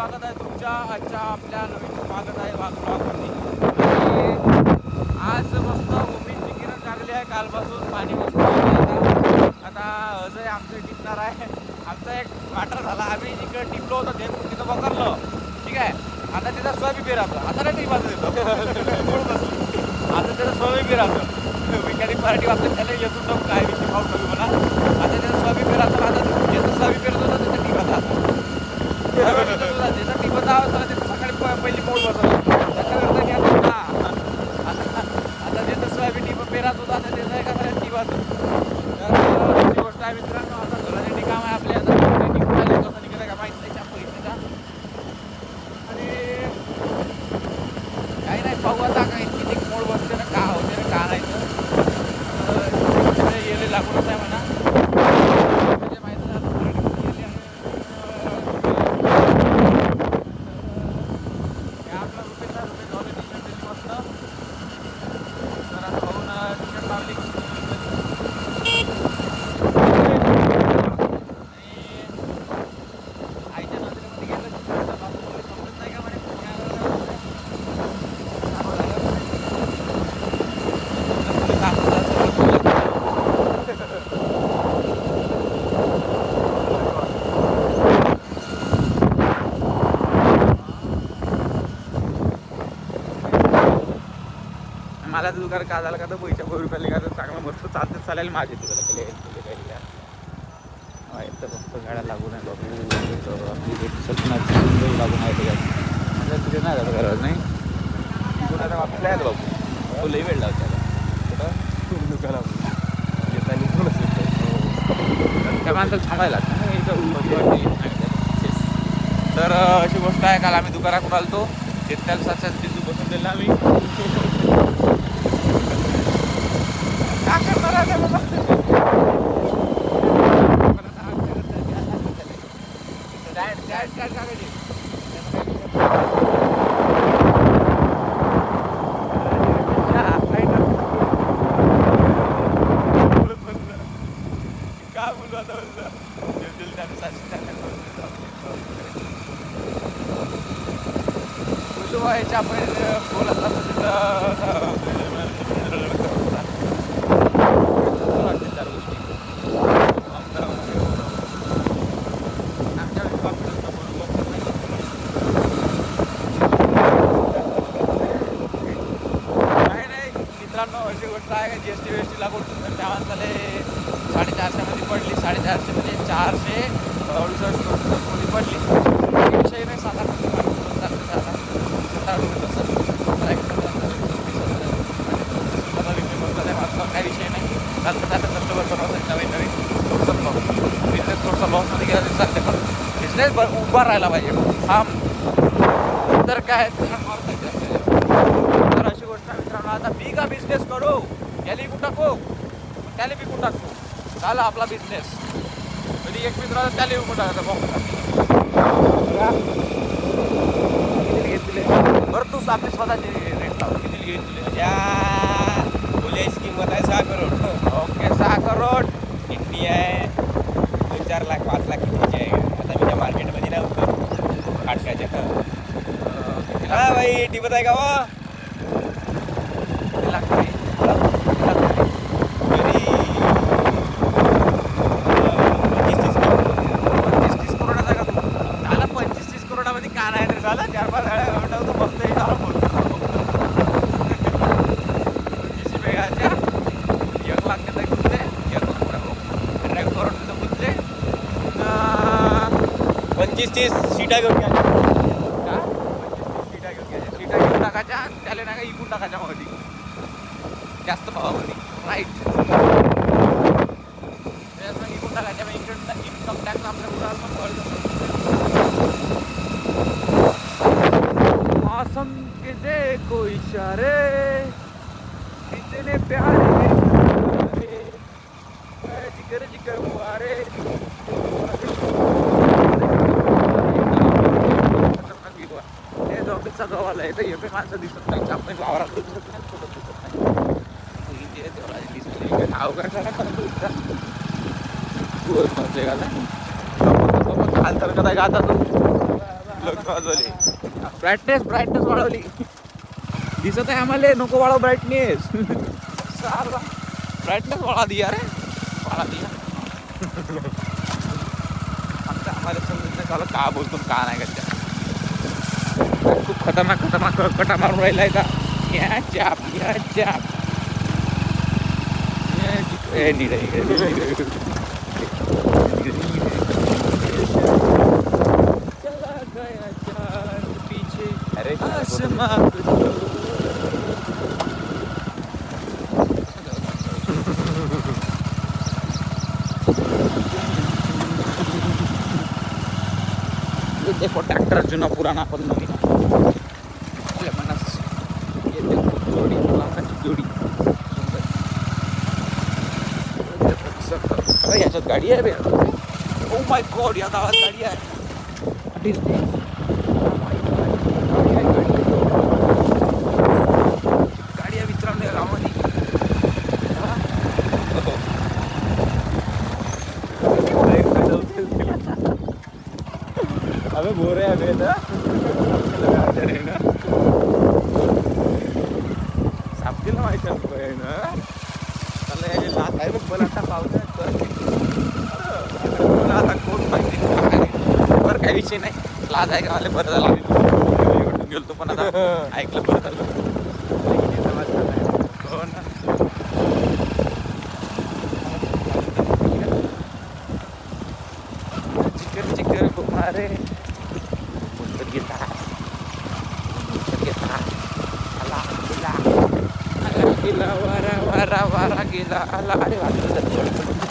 स्वागत आहे तुमच्या आजच्या आपल्या नवीन स्वागत आहे ब्लॉगमध्ये. आणि आज मस्त उमेदची किरण लागली आहे. कालपासून पाणी मस्त आता अजय आमचं टिपणार आहे. आमचा एक वाटर झाला. आम्ही जिकडे टिपलो होतो ते तिथं पकडलं, ठीक आहे. आता तिथं सोयाबीन पेरायचं. आता नाही टिपायचं देतो आता त्याचं सोयाबीन पेरायचं. वैज्ञानिक मराठी वाचत त्याला येतो तो काय विषय खाऊ कमी मला. आता त्याचं सोयाबीन पेरायचं. आता ज्याचं सोयाबीन पेरत होतं त्याचं टिपायचं. त्याचा टिपत आहोत त्याचं सकाळी पहिली मोड बसवलं त्याच्याकरता घ्या होता. आता ज्याचं सोयाबीन टिप पेरात होता आता त्याचं एका सगळ्यात टिपायचं. तर अशी गोष्ट आहे मित्रांनो. आता घरासाठी काम आहे आपल्या. आता टिपून आले कसं निघालं का माहीत नाही त्या पैशाचा. आणि काही नाही पाहू आता काही किती मोड बसते ना का होते ना का नाही तर येले लागूनच आहे म्हणा. म्हणजे माहिती मला तर दुकान का झालं का तर पैशा रुपयाला का तर चांगलं मस्त चालत चालेल माझे तुला पहिले तर फक्त गाड्या लागून आहे बाबू. आपली सपनाची लागून आहे त्याच्यात तुझे नाही जातं गरज नाही. आता आपल्या आहेत बाबू. तो लई वेळ लावतो त्याला दुकाना त्या माणसाला थांबायला तर अशी गोष्ट आहे. काल आम्ही दुकानाकडून आलतो त्याला 7-7 दिवस बसून दिला आम्ही. काय करणार आहे बाबा. काय बोलू आता याच्या बोलत मित्रांनो. अशी गोष्ट आहे का GST वेस्टी लागून त्या माणसाला 450 पडली. 450 म्हणजे 468 कोटी पडली. विषय नाही. 7-8 काही विषय नाही. चालतं आता कस्टमर बनवतात नवीन बिझनेस थोडंसा लॉसमध्ये गेला तरी चालते. पण बिझनेस उभा राहायला पाहिजे थांब तर काय तर अशी गोष्ट आहे मित्रांनो. आता मी का बिझनेस करू याला विकून टाकू त्याला विकून टाकतो झाला आपला बिझनेस. कधी एक मित्र त्याला विकून टाकायचा बरं. तू आपली स्वतःची रेट लाव. किती घेईल तुला बोलायची किंमत आहे 6 करोड. ओके 6 करोड किडनी आहे. 2-4 लाख 5 लाख कितीची आहे. आता मी त्या मार्केटमध्ये ना होतो खाटकाच्या. हा भाई टिपत आहे का व लागते 25-30 करोडाचा का तू झाला. 25-30 करोडामध्ये का नाही तर झाला. 4-5 गाड्या म्हणतो मस्त हे झालं बोलतो. 1 लाख देता गुंतले 1 करोड देतं गुंतले 25-30 सीटा घेऊन घ्या. का 25-30 सीटा घेऊन टाकायच्या त्याला नाही का इकून टाकायच्या मध्ये जास्त भावामध्ये राईट. इकून टाकायच्या इन्कम टॅक्स आपल्या उडाल पण कळतं. मौसम के देखो इशारे इतने प्यारे जिगर जिगर मुहारे. ऑफिसचा गावाला आहे तर एवढे माणसं दिसत नाही. आपण वावरात दिसत नाही. सोबत दिसत नाही. हाल तर कदा गाता तू लोक वाजवले. ब्राईटनेस वाढवली. दिसत आहे आम्हाला. नको वाढव ब्राईटनेस. ब्राईटनेस वाढा दिया रे. वाढा दिया. आम्हाला समजत नाही चालू का बोलतो का नाही का. खूप खतरनाक कटा मारून राहिला आहे का. या चाप पीछे. अरे देखो ट्रॅक्टर जुना पुराणा पण नवीन. आपल्या मनास येते जोडी जोडी. याच्यात गाडी आहे. ओ माय गॉड, या गावात गाडी आहे. गाडी आहे मित्रांनो गावामध्ये. अबे बोरे अबे ना सापतील माहिती आहे ना. त्याला यायला लात आहे बघ. मला आता पावसाळ्यात आता कोण माहिती बरं. काही विषय नाही. लाज आहे का मला. बरं झालं आम्ही गेलतो पण आता ऐकलं बरं झालं. हो ना. चिकर अरे गेला वारा गेला. अरे वाटलं